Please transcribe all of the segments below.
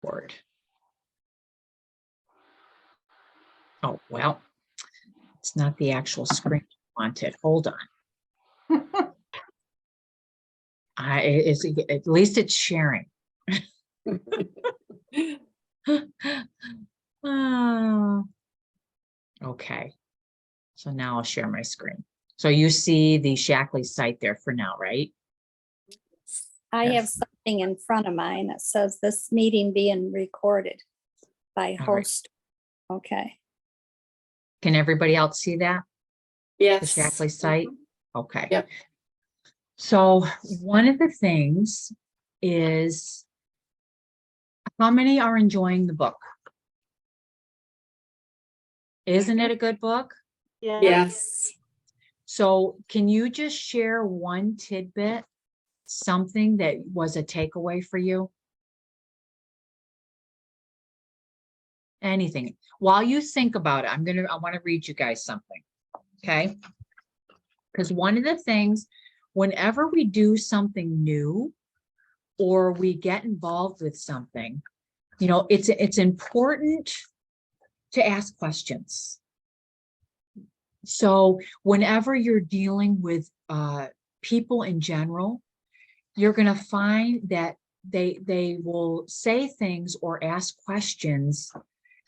Word. Oh, well, it's not the actual screen I wanted. Hold on. At least it's sharing. Okay. So now I'll share my screen. So you see the Shaklee site there for now, right? I Yes. have something in front of mine that says this meeting being recorded by All right. host. Okay. Can everybody else see that? The Yes. Shaklee site? Okay. Yep. So one of the things is, how many are enjoying the book? Isn't it a good book? Yes. So can you just share one tidbit, something that was a takeaway for you? Anything. While you think about it, I want to read you guys something. Okay. Because one of the things, whenever we do something new or we get involved with something, you know, it's important to ask questions. So whenever you're dealing with people in general, you're going to find that they will say things or ask questions,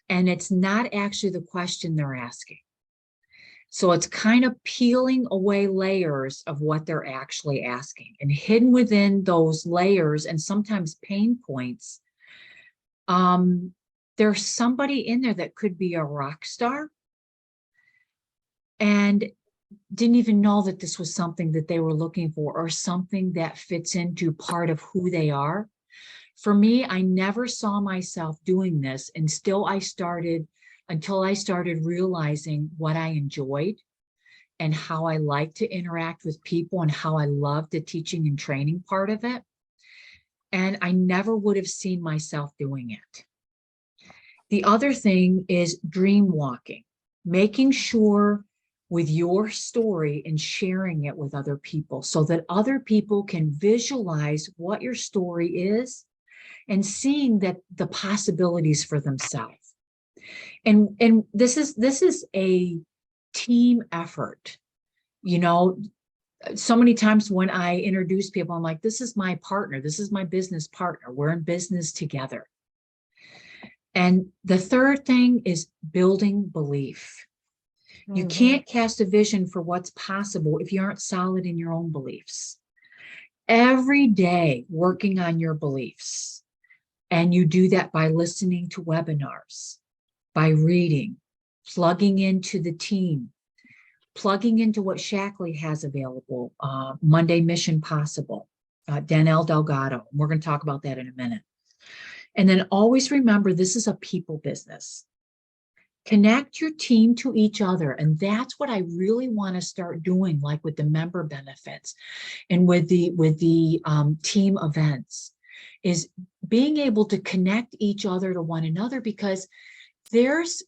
and it's not actually the question they're asking. So it's kind of peeling away layers of what they're actually asking, and hidden within those layers and sometimes pain points, there's somebody in there that could be a rock star and didn't even know that this was something that they were looking for, or something that fits into part of who they are. For me, I never saw myself doing this until I started realizing what I enjoyed and how I like to interact with people and how I love the teaching and training part of it. And I never would have seen myself doing it. The other thing is dream walking, making sure with your story and sharing it with other people so that other people can visualize what your story is and seeing that the possibilities for themselves. And this is a team effort. You know, so many times when I introduce people, I'm like, this is my partner, this is my business partner, we're in business together. And the third thing is building belief. You can't cast a vision for what's possible if you aren't solid in your own beliefs. Every day working on your beliefs. And you do that by listening to webinars, by reading, plugging into the team, plugging into what Shaklee has available, Monday Mission Possible, Danelle Delgado. We're going to talk about that in a minute. And then always remember, this is a people business. Connect your team to each other. And that's what I really want to start doing, like with the member benefits and with the team events, is being able to connect each other to one another, because there is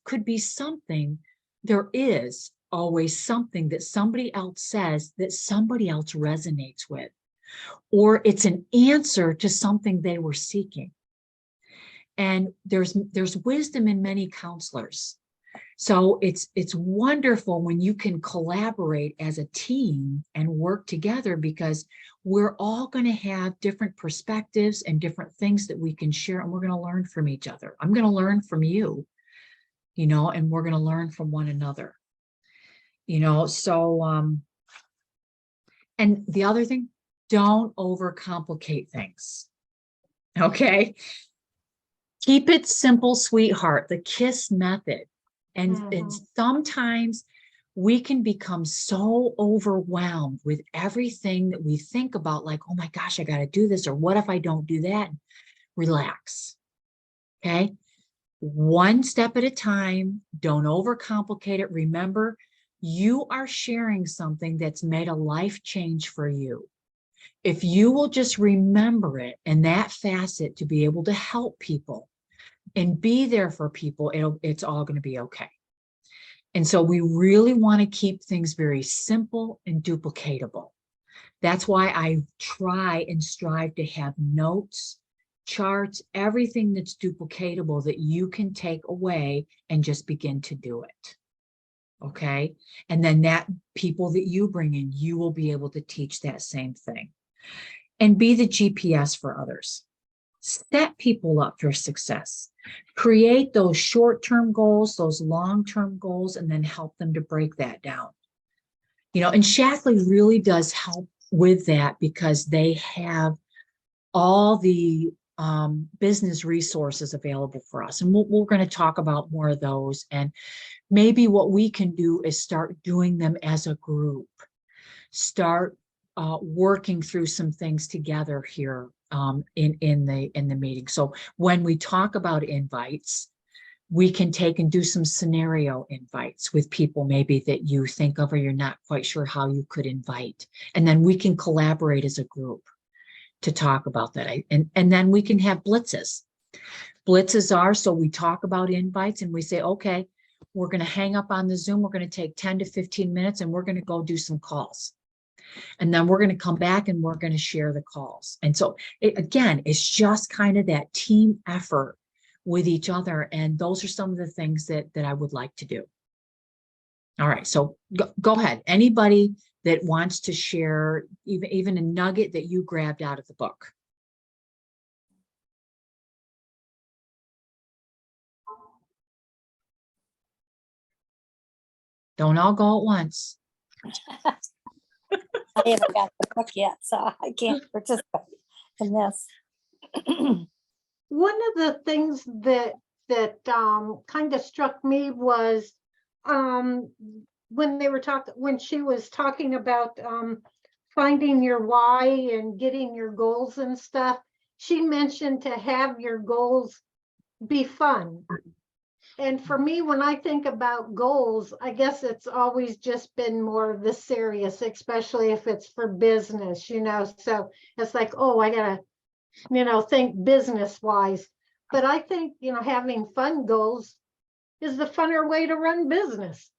always something that somebody else says that somebody else resonates with, or it's an answer to something they were seeking. And there's wisdom in many counselors. So it's wonderful when you can collaborate as a team and work together, because we're all going to have different perspectives and different things that we can share, and we're going to learn from each other. I'm going to learn from you, you know, and we're going to learn from one another, you know. So and the other thing, don't overcomplicate things. Okay, keep it simple, sweetheart. The KISS method. And sometimes we can become so overwhelmed with everything that we think about, like, oh my gosh, I got to do this, or what if I don't do that? Relax. Okay. One step at a time. Don't overcomplicate it. Remember, you are sharing something that's made a life change for you. If you will just remember it and that facet to be able to help people and be there for people, it's all going to be okay. And so we really want to keep things very simple and duplicatable. That's why I try and strive to have notes charts, everything that's duplicatable that you can take away and just begin to do it. Okay. And then that people that you bring in, you will be able to teach that same thing and be the GPS for others. Set people up for success. Create those short-term goals, those long-term goals, and then help them to break that down. You know, and Shaklee really does help with that because they have all the business resources available for us. And we're going to talk about more of those. And maybe what we can do is start doing them as a group. Start working through some things together here in the meeting. So when we talk about invites, we can take and do some scenario invites with people maybe that you think of or you're not quite sure how you could invite. And then we can collaborate as a group to talk about that. And then we can have blitzes. Blitzes are, so we talk about invites and we say, okay, we're going to hang up on the Zoom. We're going to take 10 to 15 minutes and we're going to go do some calls. And then we're going to come back and we're going to share the calls. And so again, it's just kind of that team effort with each other. And those are some of the things that I would like to do. All right, so go ahead. Anybody that wants to share even a nugget that you grabbed out of the book. Don't all go at once. I haven't got the book yet, so I can't participate in this. One of the things that kind of struck me was when she was talking about finding your why and getting your goals and stuff. She mentioned to have your goals be fun. And for me, when I think about goals, I guess it's always just been more of the serious, especially if it's for business, you know. So it's like, oh, I gotta, you know, think business wise. But I think, you know, having fun goals is the funner way to run business.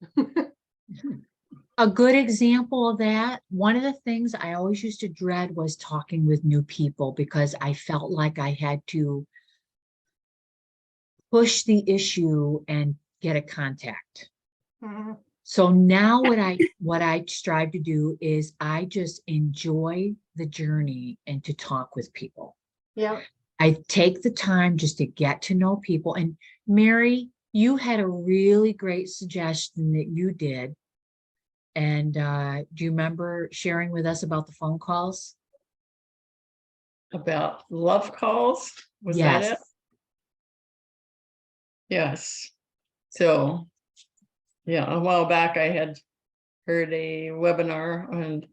A good example of that, one of the things I always used to dread was talking with new people because I felt like I had to push the issue and get a contact. Mhm. So now what I strive to do is I just enjoy the journey and to talk with people. Yeah. I take the time just to get to know people. And Mary, you had a really great suggestion that you did. And do you remember sharing with us about the phone calls? About love calls? Was Yes. that it? Yes. So, yeah, a while back I had heard a webinar, and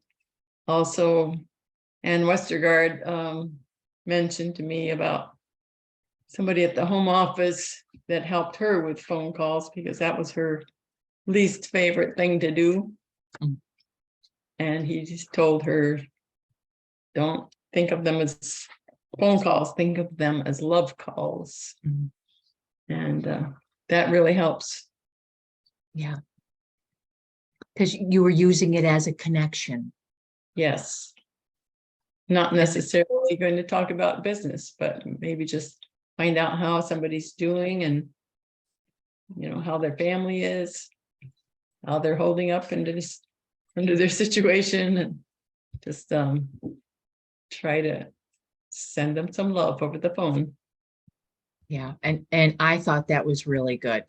also Ann Westergaard mentioned to me about somebody at the home office that helped her with phone calls because that was her least favorite thing to do. Mm. And he just told her, don't think of them as phone calls, think of them as love calls. Mhm. And that really helps. Yeah. Because you were using it as a connection. Yes. Not necessarily going to talk about business, but maybe just find out how somebody's doing and, you know, how their family is, how they're holding up under their situation, and just try to send them some love over the phone. Yeah. And I thought that was really good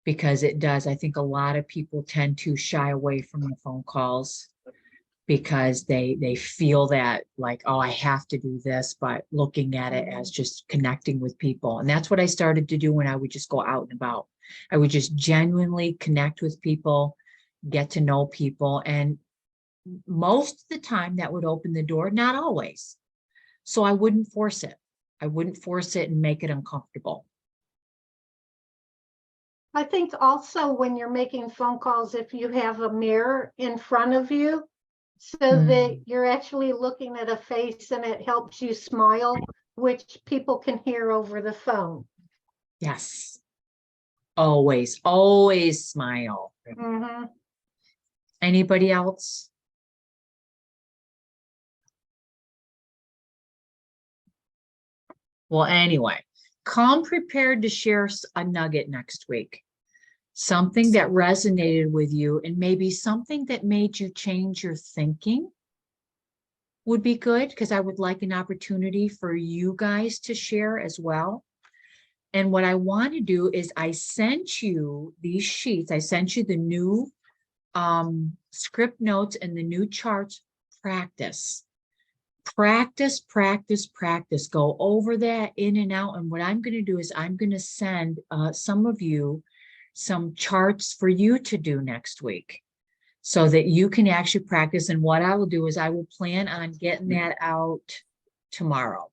because it does. I think a lot of people tend to shy away from the phone calls because they feel that like, oh, I have to do this, but looking at it as just connecting with people. And that's what I started to do when I would just go out and about. I would just genuinely connect with people, get to know people. And most of the time that would open the door, not always. So I wouldn't force it. I wouldn't force it and make it uncomfortable. I think also when you're making phone calls, if you have a mirror in front of you, so that you're actually looking at a face and it helps you smile, which people can hear over the phone. Yes. Always, always smile. Mhm. Anybody else? Well, anyway, come prepared to share a nugget next week. Something that resonated with you and maybe something that made you change your thinking would be good, because I would like an opportunity for you guys to share as well. And what I want to do is I sent you these sheets. I sent you the new script notes and the new charts. Practice. Practice, practice, practice. Go over that in and out. And what I'm going to do is I'm going to send some of you some charts for you to do next week so that you can actually practice. And what I will do is I will plan on getting that out tomorrow.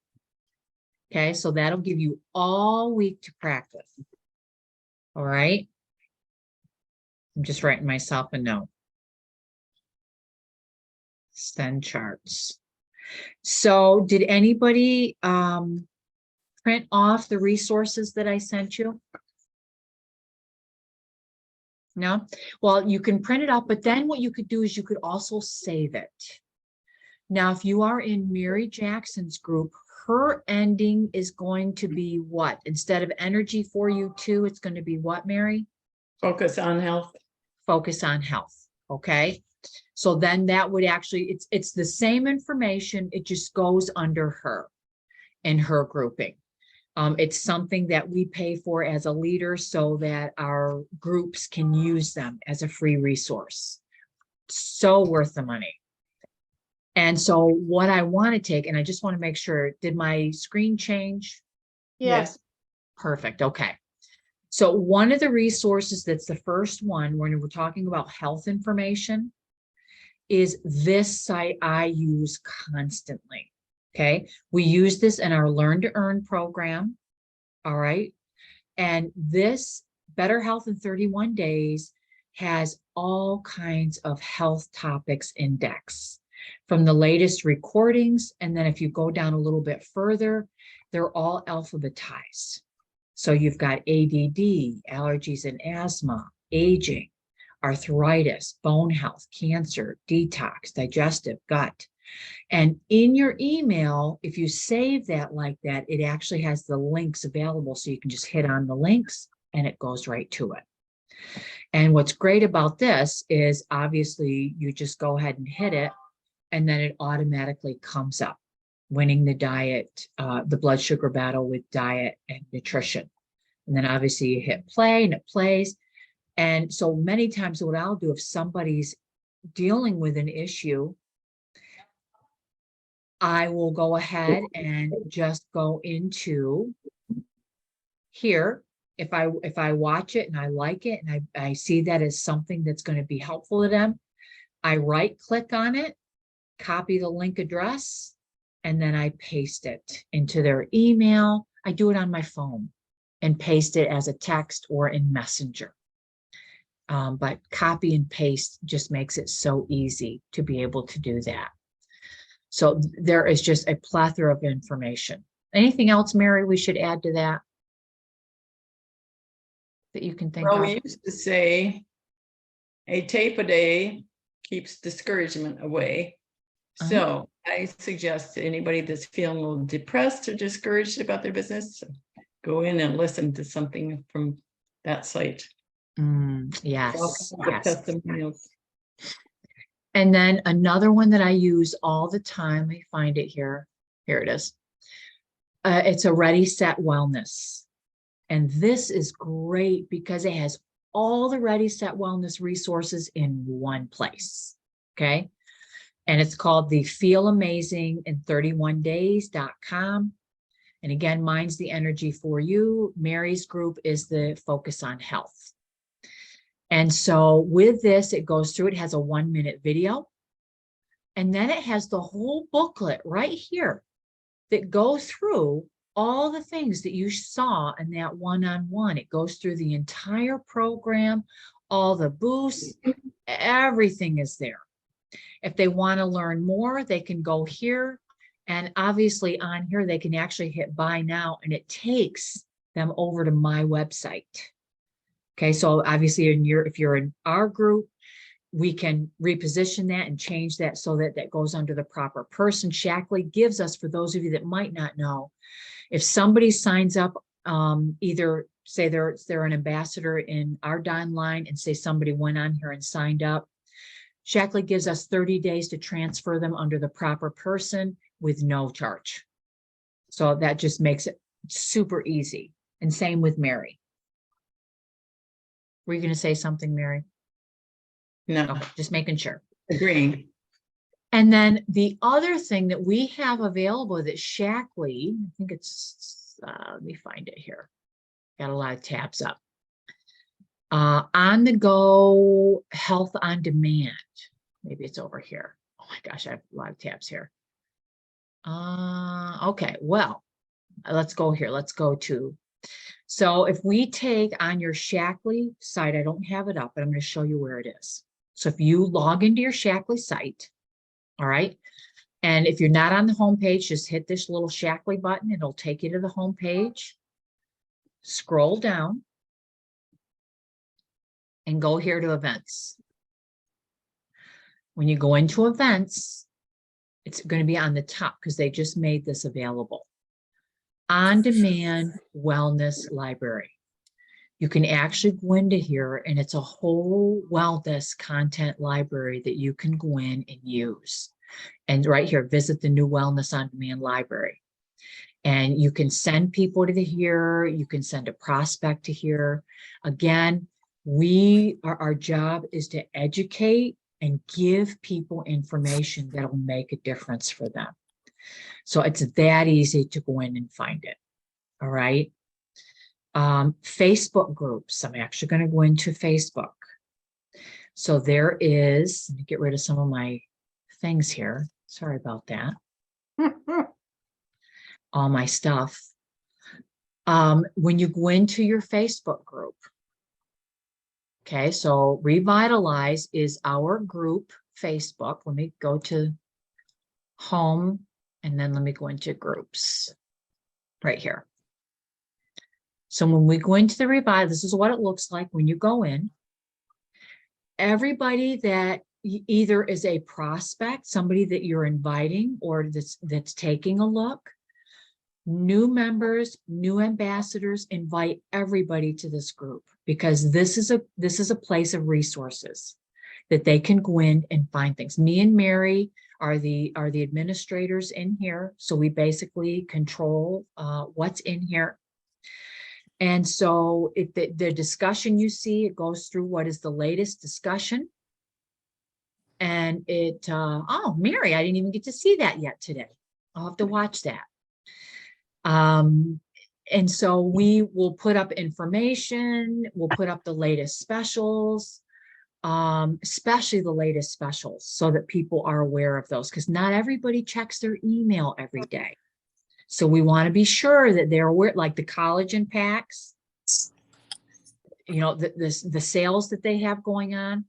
Okay, so that'll give you all week to practice. All right. I'm just writing myself a note. Send charts. So did anybody print off the resources that I sent you? No? Well, you can print it out, but then what you could do is you could also save it. Now, if you are in Mary Jackson's group, her ending is going to be what? Instead of energy for you too, it's going to be what, Mary? Focus on health. Focus on health. Okay. So then that would actually, it's the same information. It just goes under her and her grouping. It's something that we pay for as a leader so that our groups can use them as a free resource. So worth the money. And so what I want to take, and I just want to make sure, did my screen change? Yes, Perfect. Okay. So one of the resources that's the first one when we're talking about health information is this site I use constantly. Okay. We use this in our Learn to Earn program. All right. And this Better Health in 31 Days has all kinds of health topics index from the latest recordings. And then if you go down a little bit further, they're all alphabetized. So you've got ADD, allergies and asthma, aging, arthritis, bone health, cancer, detox, digestive, gut. And in your email, if you save that like that, it actually has the links available. So you can just hit on the links and it goes right to it. And what's great about this is obviously you just go ahead and hit it and then it automatically comes up. Winning the diet, the blood sugar battle with diet and nutrition. And then obviously you hit play and it plays. And so many times what I'll do if somebody's dealing with an issue, I will go ahead and just go into here. If I watch it and I like it and I see that as something that's going to be helpful to them, I right click on it, copy the link address, and then I paste it into their email. I do it on my phone and paste it as a text or in Messenger. But copy and paste just makes it so easy to be able to do that. So there is just a plethora of information. Anything else, Mary, we should add to that you can think Well, of? we used to say a tape a day keeps discouragement away. So I suggest to anybody that's feeling a little depressed or discouraged about their business, go in and listen to something from that site. Yes. Testimonials. And then another one that I use all the time, I find it here. Here it is. It's a Ready, Set, Wellness. And this is great because it has all the Ready, Set, Wellness resources in one place. Okay. And it's called the feelamazingin31days.com. And again, mine's the energy for you. Mary's group is the focus on health. And so with this, it goes through, it has a 1-minute video. And then it has the whole booklet right here that goes through all the things that you saw in that one-on-one. It goes through the entire program, all the boosts, everything is there. If they want to learn more, they can go here. And obviously on here, they can actually hit buy now and it takes them over to my website. Okay, so obviously if you're in our group, we can reposition that and change that so that that goes under the proper person. Shaklee gives us, for those of you that might not know, if somebody signs up, either say they're an ambassador in our Don line and say somebody went on here and signed up, Shaklee gives us 30 days to transfer them under the proper person with no charge. So that just makes it super easy. And same with Mary. Were you going to say something, Mary? No, Okay, just making sure. agreeing. And then the other thing that we have available that Shaklee, I think it's, let me find it here. Got a lot of tabs up. On the go health on demand. Maybe it's over here. Oh my gosh, I have a lot of tabs here. Okay, well, let's go here. Let's go to, so if we take on your Shaklee site, I don't have it up, but I'm going to show you where it is. So if you log into your Shaklee site, all right, and if you're not on the home page, just hit this little Shaklee button. It'll take you to the home page. Scroll down and go here to events. When you go into events, it's going to be on the top because they just made this available. On-demand wellness library. You can actually go into here and it's a whole wellness content library that you can go in and use. And right here, visit the new Wellness on Demand library. And you can send people to here. You can send a prospect to here. Again, our job is to educate and give people information that'll make a difference for them. So it's that easy to go in and find it. All right. Facebook groups. I'm actually going to go into Facebook. So there is, let me get rid of some of my things here. Sorry about that. All my stuff. When you go into your Facebook group, okay, so Revitalize is our group Facebook. Let me go to home and then let me go into groups right here. So when we go into the Revitalize, this is what it looks like when you go in. Everybody that either is a prospect, somebody that you're inviting or that's taking a look, new members, new ambassadors, invite everybody to this group because this is a place of resources that they can go in and find things. Me and Mary are the administrators in here. So we basically control what's in here. And so the discussion you see, it goes through what is the latest discussion. And oh, Mary, I didn't even get to see that yet today. I'll have to watch that. And so we will put up information, we'll put up the latest specials, especially the latest specials so that people are aware of those because not everybody checks their email every day. So we want to be sure that they're aware, like the collagen packs, you know, the sales that they have going on.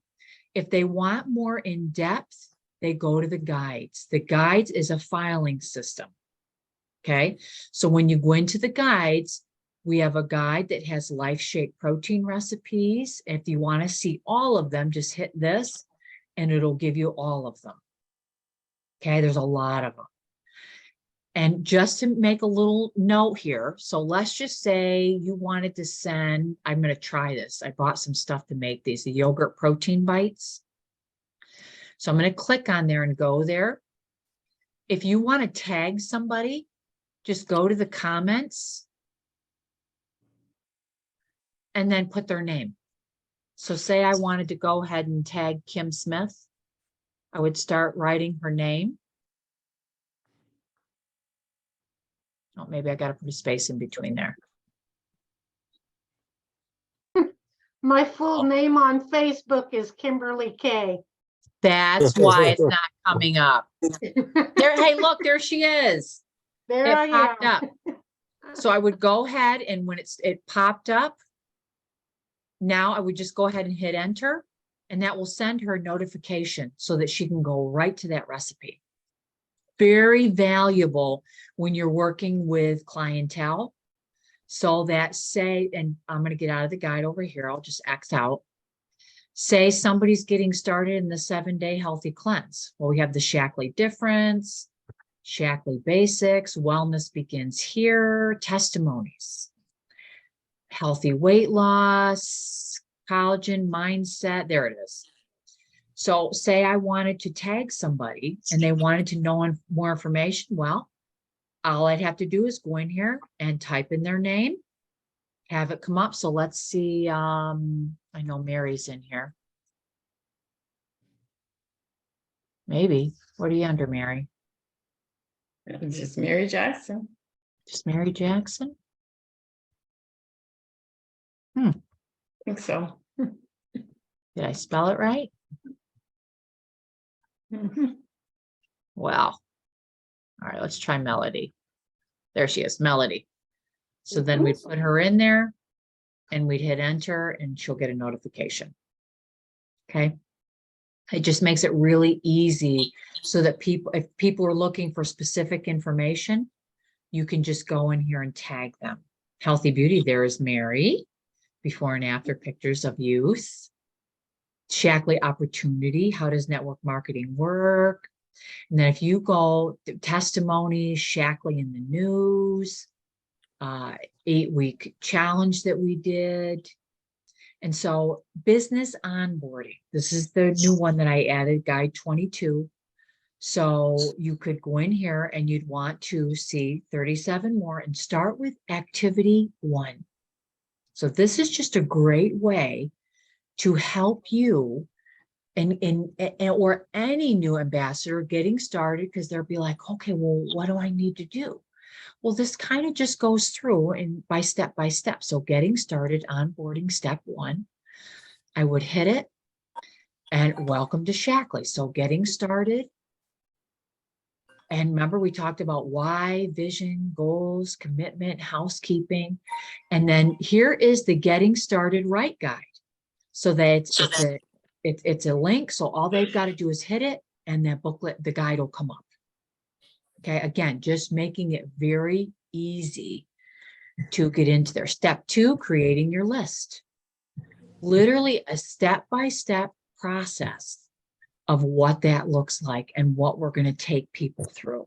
If they want more in depth, they go to the guides. The guides is a filing system. Okay, so when you go into the guides, we have a guide that has Life Shake protein recipes. If you want to see all of them, just hit this and it'll give you all of them. Okay, there's a lot of them. And just to make a little note here, so let's just say you wanted to send, I'm going to try this. I bought some stuff to make these, the yogurt protein bites. So I'm going to click on there and go there. If you want to tag somebody, just go to the comments and then put their name. So say I wanted to go ahead and tag Kim Smith. I would start writing her name. Oh, maybe I got to put a space in between there. My full name on Facebook is Kimberly K. That's why it's not coming up. There, hey, look, there she is. There It I popped am. up. So I would go ahead and when it popped up, now I would just go ahead and hit enter and that will send her a notification so that she can go right to that recipe. Very valuable when you're working with clientele. So that say, and I'm going to get out of the guide over here. I'll just X out. Say somebody's getting started in the 7-day healthy cleanse. Well, we have the Shaklee difference, Shaklee basics, wellness begins here, testimonies, healthy weight loss, collagen mindset. There it is. So say I wanted to tag somebody and they wanted to know more information. Well, all I'd have to do is go in here and type in their name, have it come up. So let's see. I know Mary's in here. Maybe. What are you under, Mary? Just Mary Jackson. Just Mary Jackson? I think so. Did I spell it right? Mhm. Well, all right, let's try Melody. There she is, Melody. So then we'd put her in there and we'd hit enter and she'll get a notification. Okay. It just makes it really easy so that people, if people are looking for specific information, you can just go in here and tag them. Healthy Beauty, there is Mary, before and after pictures of youth. Shaklee Opportunity, how does network marketing work? And then if you go to testimonies, Shaklee in the news, 8-week challenge that we did. And so business onboarding, this is the new one that I added, guide 22. So you could go in here and you'd want to see 37 more and start with activity 1. So this is just a great way to help you or any new ambassador getting started, because they'll be like, okay, well, what do I need to do? Well, this kind of just goes through and by step. So getting started, onboarding, step 1, I would hit it and welcome to Shaklee. So getting started. And remember, we talked about why, vision, goals, commitment, housekeeping. And then here is the getting started right guide. So that it's a link. So all they've got to do is hit it and that booklet, the guide will come up. Okay. Again, just making it very easy to get into there. Step 2, creating your list. Literally a step-by-step process of what that looks like and what we're going to take people through.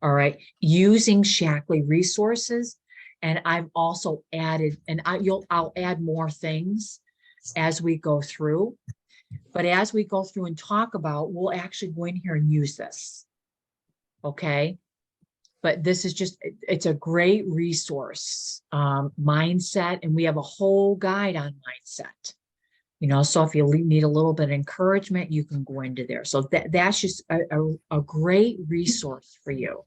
All right. Using Shaklee resources. And I've also added, and I'll add more things as we go through. But as we go through and talk about, we'll actually go in here and use this. Okay. But this is just, it's a great resource, mindset. And we have a whole guide on mindset. You know, so if you need a little bit of encouragement, you can go into there. So that's just a great resource for you.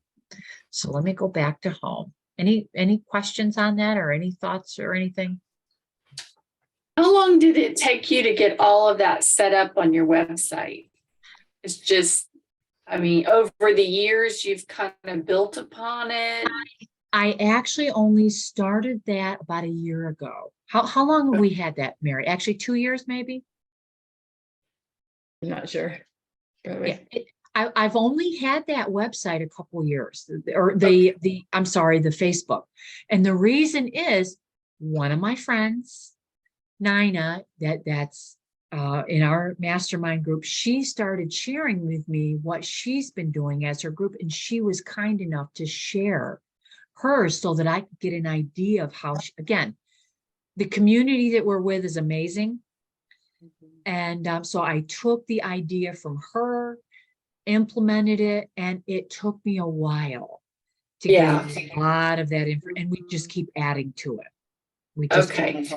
So let me go back to home. Any questions on that or any thoughts or anything? How long did it take you to get all of that set up on your website? It's just, I mean, over the years, you've kind of built upon it. I actually only started that about a year ago. How long have we had that, Mary? Actually, 2 years, maybe? I'm not sure. Yeah, I've only had that website a couple years, or I'm sorry, the Facebook. And the reason is one of my friends, Nina, that's in our mastermind group, she started sharing with me what she's been doing as her group. And she was kind enough to share hers so that I could get an idea of how, again, the community that we're with is amazing. And so I took the idea from her, implemented it, and it took me a while to get a lot of that information. And we just keep adding to it. We just Okay.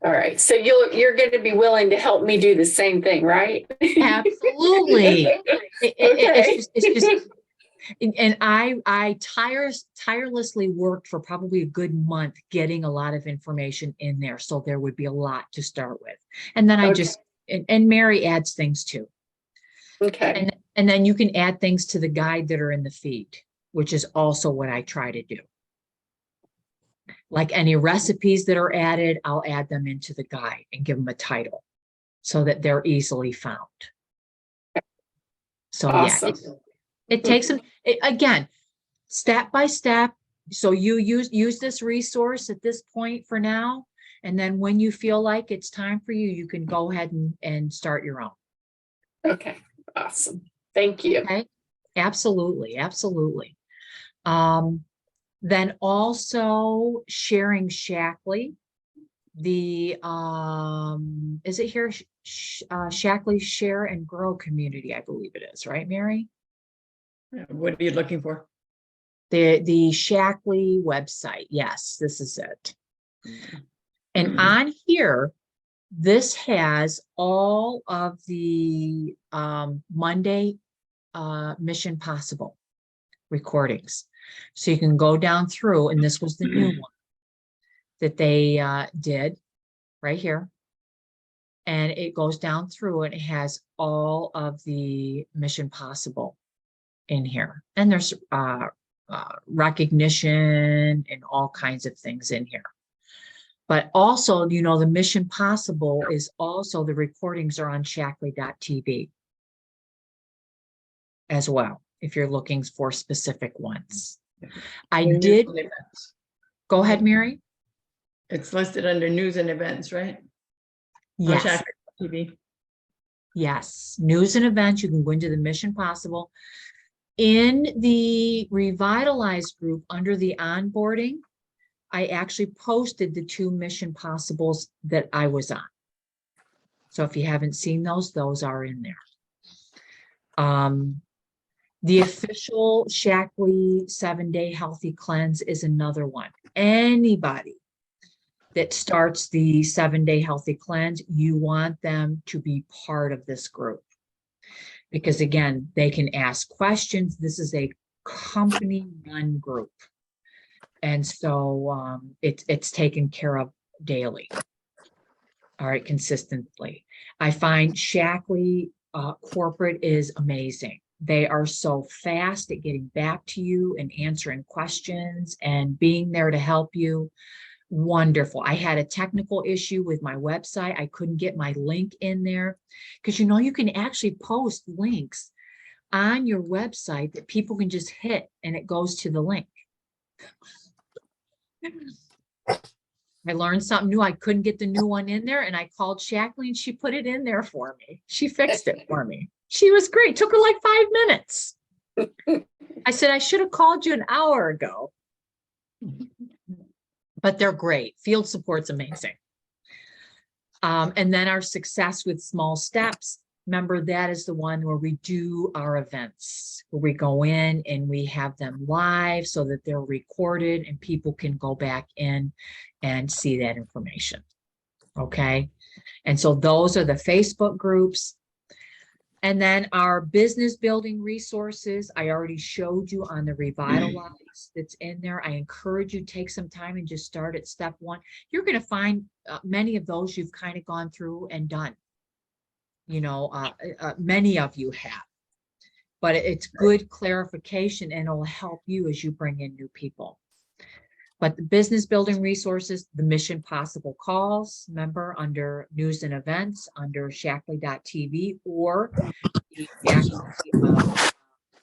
All right. So you're going to be willing to help me do the same thing, right? Absolutely. Okay. It's just, and I tirelessly worked for probably a good month getting a lot of information in there. So there would be a lot to start with. And then I just, and Mary adds things too. Okay. And then you can add things to the guide that are in the feed, which is also what I try to do. Like any recipes that are added, I'll add them into the guide and give them a title so that they're easily found. So Awesome. yeah, it takes them, again, step by step. So you use this resource at this point for now. And then when you feel like it's time for you, you can go ahead and start your own. Okay, awesome. Thank you. Okay, absolutely, absolutely. Then also sharing Shackley, the, is it here? Shackley Share and Grow Community, I believe it is, right, Mary? What are you looking for? The Shackley website. Yes, this is it. And on here, this has all of the Monday Mission Possible recordings. So you can go down through, and this was the new one that they did right here. And it goes down through and it has all of the Mission Possible in here. And there's recognition and all kinds of things in here. But also, you know, the Mission Possible is also, the recordings are on Shackley.tv as well, if you're looking for specific ones. I News did, and events. go ahead, Mary. It's listed under news and events, right? On Yes, Shackley TV. yes. News and events, you can go into the Mission Possible. In the Revitalize group, under the onboarding, I actually posted the 2 Mission Possibles that I was on. So if you haven't seen those are in there. The official Shackley 7-day healthy cleanse is another one. Anybody that starts the 7-day healthy cleanse, you want them to be part of this group. Because again, they can ask questions. This is a company run group. And so it's taken care of daily. All right, consistently. I find Shackley corporate is amazing. They are so fast at getting back to you and answering questions and being there to help you. Wonderful. I had a technical issue with my website. I couldn't get my link in there because, you know, you can actually post links on your website that people can just hit and it goes to the link. I learned something new. I couldn't get the new one in there and I called Shackley and she put it in there for me. She fixed it for me. She was great. Took her like 5 minutes. I said, I should have called you an hour ago. But they're great. Field support's amazing. And then our success with small steps. Remember, that is the one where we do our events, where we go in and we have them live so that they're recorded and people can go back in and see that information. Okay. And so those are the Facebook groups. And then our business building resources, I already showed you on the Revitalize that's in there. I encourage you to take some time and just start at step 1. You're going to find many of those you've kind of gone through and done. You know, many of you have. But it's good clarification and it'll help you as you bring in new people. But the business building resources, the Mission Possible calls, remember, under news and events, under Shackley.tv or the Shackley,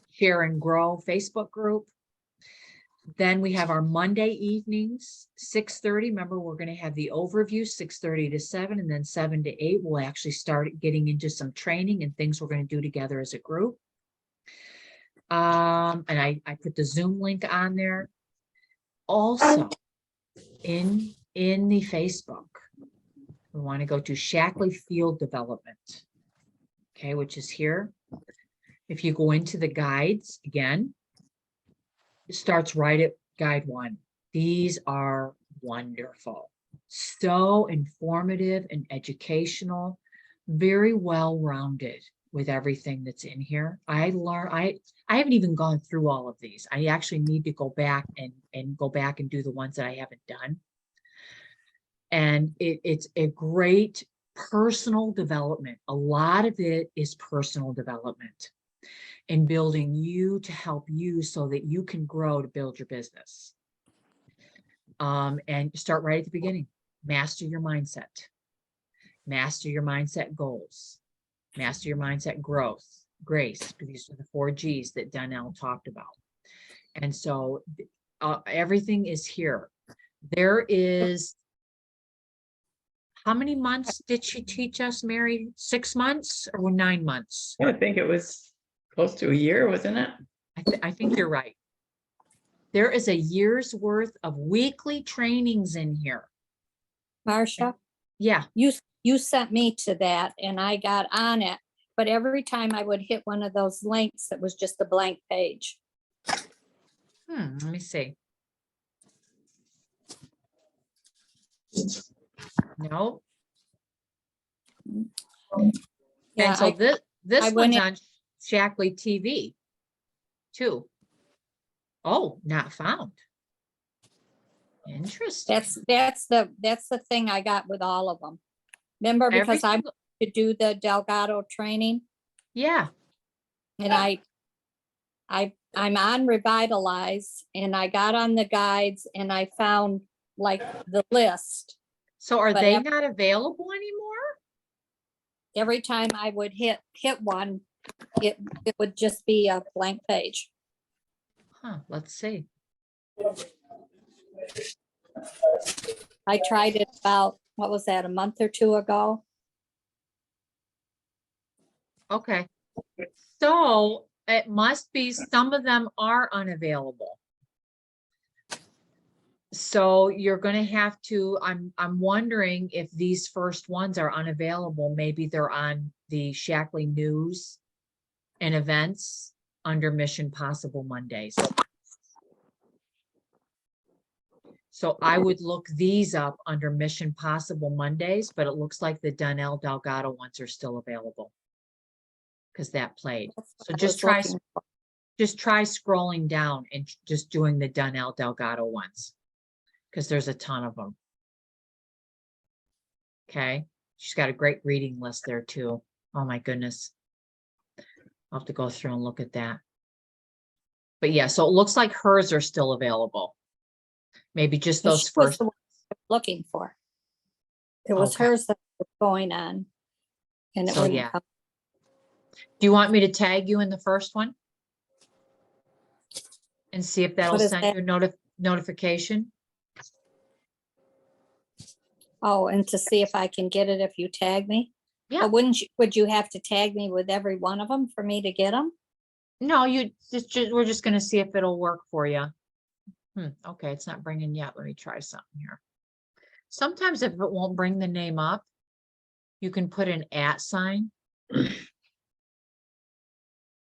Share and Grow Facebook group. Then we have our Monday evenings, 6:30. Remember, we're going to have the overview, 6:30 to 7, and then 7 to 8. We'll actually start getting into some training and things we're going to do together as a group. And I put the Zoom link on there. Also, in the Facebook, we want to go to Shackley Field Development, okay, which is here. If you go into the guides again, it starts right at guide 1. These are wonderful, so informative and educational, very well-rounded with everything that's in here. I haven't even gone through all of these. I actually need to go back and go back and do the ones that I haven't done. And it's a great personal development. A lot of it is personal development and building you to help you so that you can grow to build your business. And start right at the beginning. Master your mindset. Master your mindset goals. Master your mindset growth, grace. These are the 4 G's that Donnell talked about. And so everything is here. There is How many months did she teach us, Mary? 6 months or 9 months? I think it was close to a year, wasn't it? I think you're right. There is a year's worth of weekly trainings in here. Marcia, Yeah, you sent me to that and I got on it, but every time I would hit one of those links, it was just a blank page. let me see. No, Yeah, and so I this went one's in- on Shackley TV too. Oh, not found. Interesting. that's the thing I got with all of them. Remember, Every because I single- to do the Delgado training Yeah, and I'm on Revitalize and I got on the guides and I found like the list. so are But they ev- not available anymore? Every time I would hit one, it would just be a blank page. Huh, let's see. I tried it about, what was that, a month or two ago? Okay. So it must be some of them are unavailable. So you're gonna have to, I'm wondering if these first ones are unavailable, maybe they're on the Shackley News and Events under Mission Possible Mondays. So I would look these up under Mission Possible Mondays, but it looks like the Donnell Delgado ones are still available. Because that played. That's what So I just was try, looking for. just try scrolling down and just doing the Donnell Delgado ones. Because there's a ton of them. Okay, she's got a great reading list there too. Oh my goodness. I'll have to go through and look at that. But yeah, so it looks like hers are still available. Maybe just And those she was first. the one I was looking for. It was Okay. hers that was going on. And it So, wouldn't yeah. come. Do you want me to tag you in the first one? And see if that'll What is send that? you a notification? Oh, and to see if I can get it if you tag me? Yeah. But would you have to tag me with every one of them for me to get them? No, we're just gonna see if it'll work for you. Okay, it's not bringing yet. Let me try something here. Sometimes if it won't bring the name up, you can put an @ sign.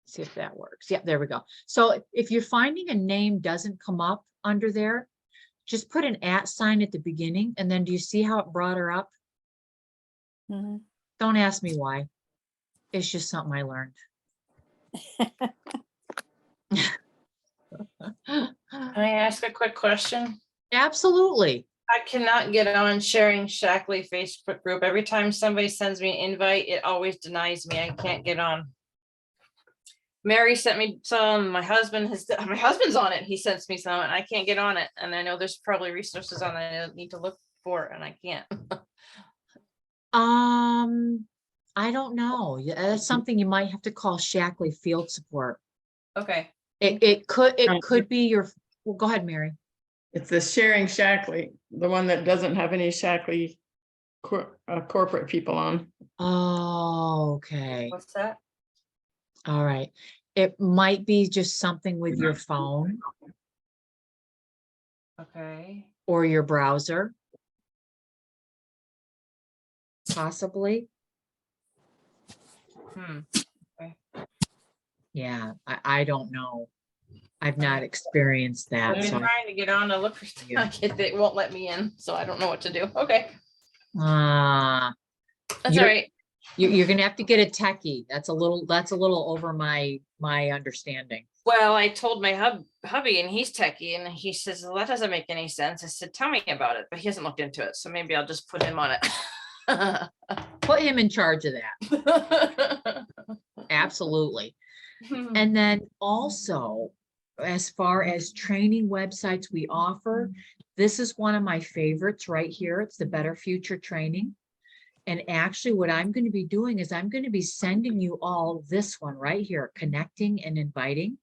See if that works. Yeah, there we go. So if you're finding a name doesn't come up under there, just put an @ sign at the beginning, and then do you see how it brought her up? Mhm. Don't ask me why. It's just something I learned. Can I ask a quick question? Absolutely. I cannot get on sharing Shackley Facebook group. Every time somebody sends me an invite, it always denies me. I can't get on. Mary sent me some, my husband's on it. He sends me some and I can't get on it. And I know there's probably resources on that I need to look for and I can't. I don't know. Yeah, that's something you might have to call Shackley Field Support. Okay. It could be your, well, go ahead, Mary. It's the Sharing Shackley, the one that doesn't have any Shackley corporate people on. Oh, okay. What's that? All right. It might be just something with your phone Okay. or your browser. Possibly. Yeah, I don't know. I've not experienced that. I've been So, trying to get on to look for stuff. It won't let me in, so I don't know what to do. Okay, that's that's all right. you're gonna have to get a techie. That's a little over my understanding. Well, I told my hubby and he's techie and he says, well, that doesn't make any sense. I said, tell me about it, but he hasn't looked into it. So maybe I'll just put him on it. Put him in charge of that. Absolutely. And then also, as far as training websites we offer, this is one of my favorites right here. It's the Better Future Training. And actually what I'm going to be doing is I'm going to be sending you all this one right here, Connecting and Inviting,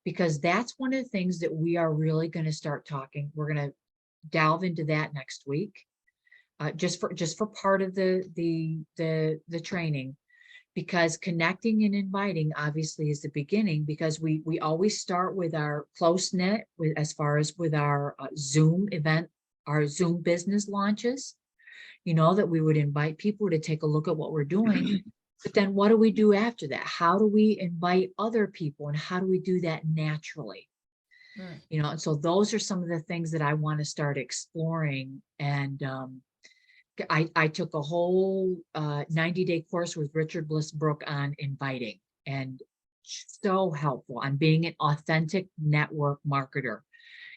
because that's one of the things that we are really going to start talking. We're going to delve into that next week. just for part of the training. Because connecting and inviting obviously is the beginning, because we always start with our close knit with, as far as with our Zoom event, our Zoom business launches, you know, that we would invite people to take a look at what we're doing. But then what do we do after that? How do we invite other people, and how do we do that naturally? Mm. You know, and so those are some of the things that I want to start exploring. And I took a whole 90-day course with Richard Blissbrook on inviting, and so helpful on being an authentic network marketer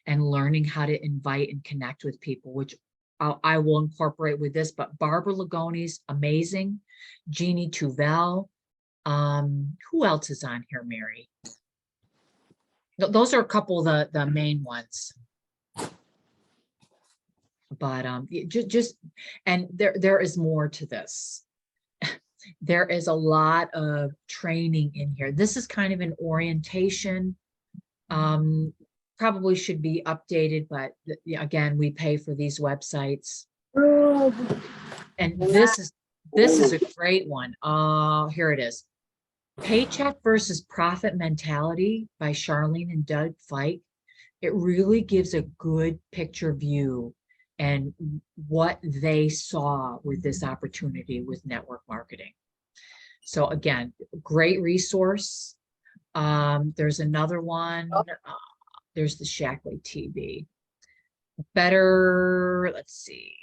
and learning how to invite and connect with people, which I will incorporate with this. But Barbara Lagoni's amazing, Jeannie Tuvel. Who else is on here, Mary? Those are a couple of the main ones. But just and there is more to this. There is a lot of training in here. This is kind of an orientation. Probably should be updated, but again, we pay for these websites. And this is a great one. Here it is. Paycheck versus Profit Mentality by Charlene and Doug Fike. It really gives a good picture view and what they saw with this opportunity with network marketing. So again, great resource. There's another one. There's the Shackley TV. Better, let's see.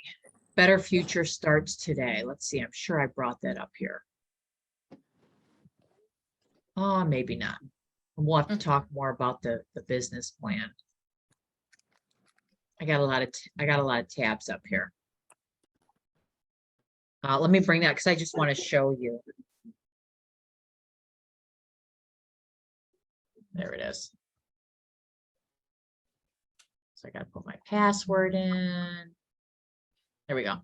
Better Future starts today. Let's see. I'm sure I brought that up here. Oh, maybe not. We'll have to talk more about the business plan. I got a lot of tabs up here. Let me bring that because I just want to show you. There it is. So I got to put my password in. There we go.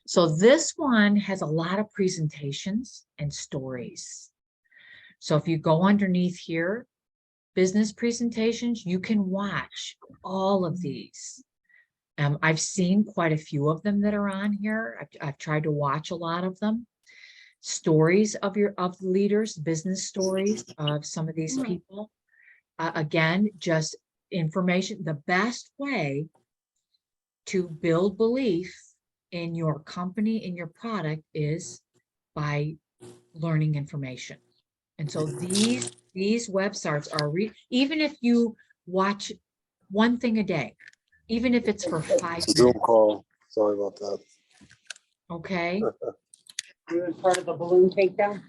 So this one has a lot of presentations and stories. So if you go underneath here, business presentations, you can watch all of these. I've seen quite a few of them that are on here. I've tried to watch a lot of them. Stories of the leaders, business stories of some of these people. Again, just information. The best way to build belief in your company, in your product, is by learning information. And so these websites are even if you watch one thing a day, even if it's for 5 minutes. Zoom call. Sorry about that. Okay. Part of the balloon takedown.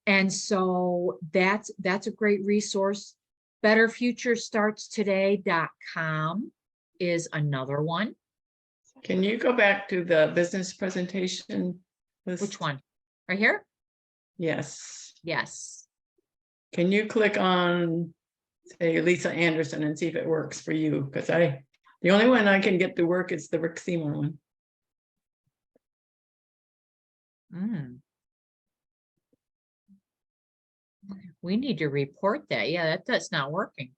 And so that's a great resource. BetterFutureStartsToday.com is another one. Can you go back to the business presentation list? Which one? Right here? Yes. Yes. Can you click on, say, Lisa Anderson and see if it works for you? Because the only one I can get to work is the Rick Seymour one. We need to report that. Yeah, that's not working.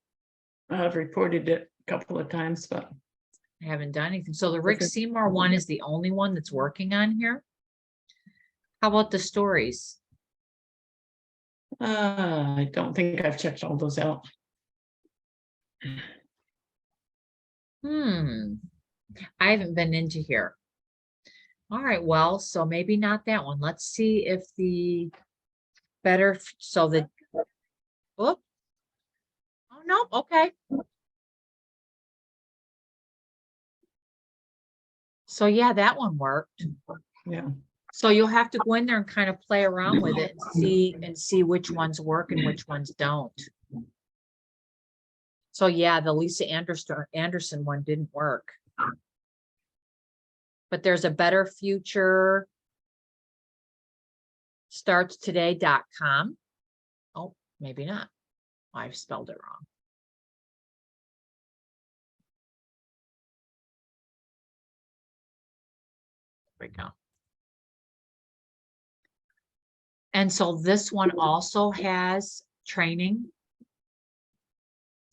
I've reported it a couple of times, but I haven't done anything. So the Rick Okay. Seymour one is the only one that's working on here. How about the stories? I don't think I've checked all those out. I haven't been into here. All right, well, so maybe not that one. Let's see if the so the, oh no, okay. So yeah, that one worked. Yeah. So you'll have to go in there and kind of play around with it and see which ones work and which ones don't. So yeah, the Lisa Anderson one didn't work. But there's a Better Future StartsToday.com. Oh, maybe not. I've spelled it wrong. There we go. And so this one also has training.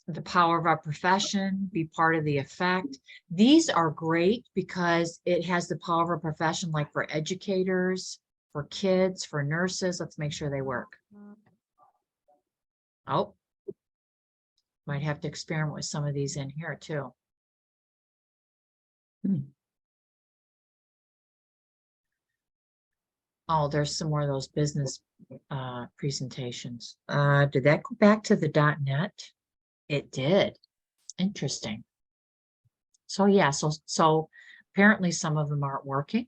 The power of our profession, be part of the effect. These are great because it has the power of our profession, like for educators, for kids, for nurses. Let's make sure they work. Oh, might have to experiment with some of these in here too. Oh, there's some more of those business presentations. Did that go back to the .net? It did. Interesting. So yeah, so apparently some of them aren't working.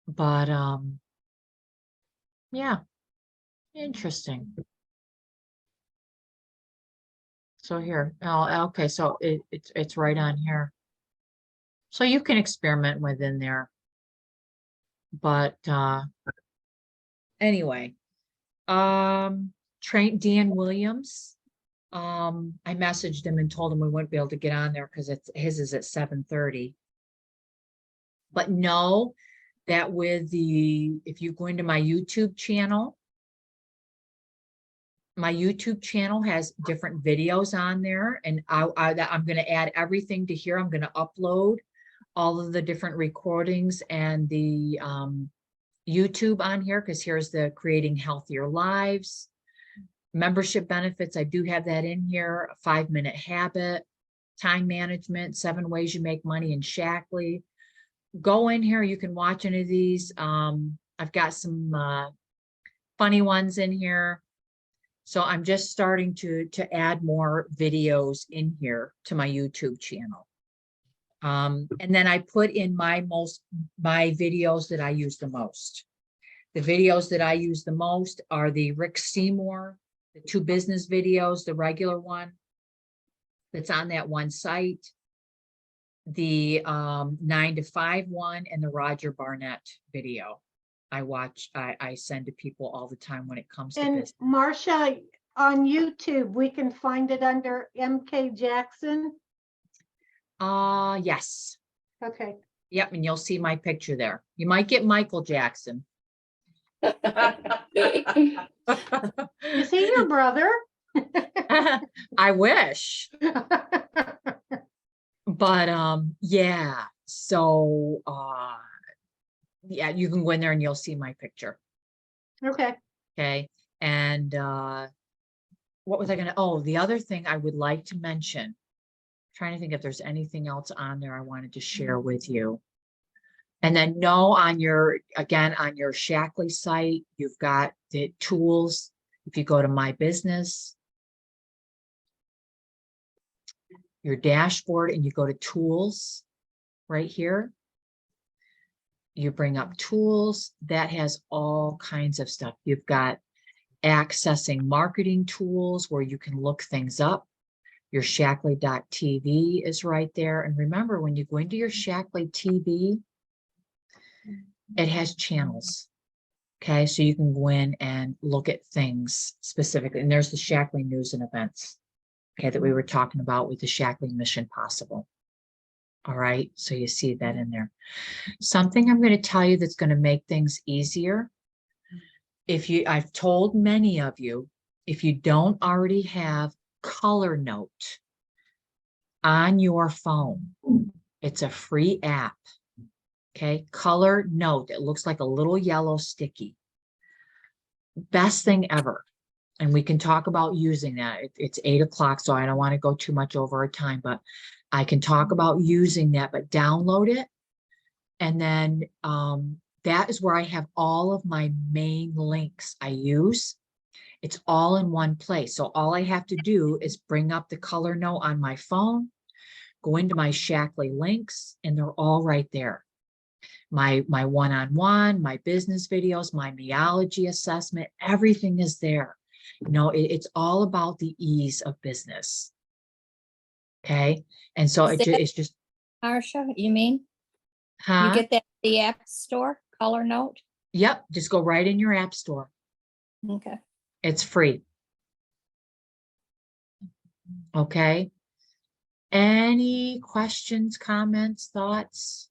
But yeah, interesting. So here, oh, okay, so it's right on here. So you can experiment within there. But anyway, Dan Williams. I messaged him and told him we wouldn't be able to get on there because his is at 7:30. But know that if you go into my YouTube channel has different videos on there, and I'm going to add everything to here. I'm going to upload all of the different recordings and the YouTube on here, because here's the Creating Healthier Lives. Membership benefits, I do have that in here. A 5-minute habit, time management, 7 ways you make money in Shaklee. Go in here, you can watch any of these. I've got some funny ones in here. So I'm just starting to add more videos in here to my YouTube channel. And then I put in my videos that I use the most. The videos that I use the most are the Rick Seymour, the 2 business videos, the regular one that's on that one site, the 9 to 5 one, and the Roger Barnett video. I send to people all the time when it comes to And business. Marcia, on YouTube, we can find it under MK Jackson. Yes. Okay. Yep, and you'll see my picture there. You might get Michael Jackson. Is he your brother? I wish. But yeah, so yeah, you can go in there and you'll see my picture. Okay. Okay. And what was I gonna, oh, the other thing I would like to mention, trying to think if there's anything else on there I wanted to share with you. And then know on your Shaklee site, you've got the tools. If you go to My Business, your dashboard, and you go to tools right here, you bring up tools, that has all kinds of stuff. You've got accessing marketing tools where you can look things up. Your Shaklee.tv is right there. And remember, when you go into your Shaklee TV, it has channels. Okay, so you can go in and look at things specifically. And there's the Shaklee news and events, okay, that we were talking about with the Shaklee Mission Possible. All right, so you see that in there. Something I'm going to tell you that's going to make things easier. I've told many of you, if you don't already have Color Note on your phone, it's a free app. Okay, Color Note. It looks like a little yellow sticky. Best thing ever. And we can talk about using that. It's 8 o'clock, so I don't want to go too much over our time, but I can talk about using that, but download it. And then that is where I have all of my main links I use. It's all in one place. So all I have to do is bring up the Color Note on my phone, go into my Shaklee links, and they're all right there. My one-on-one, my business videos, my meology assessment, everything is there. You know, it's all about the ease of business. Okay. And so it's just, Marcia, you mean? huh? You get that at the App Store, Color Note? Yep. Just go right in your app store. Okay. It's free. Okay. Any questions, comments, thoughts?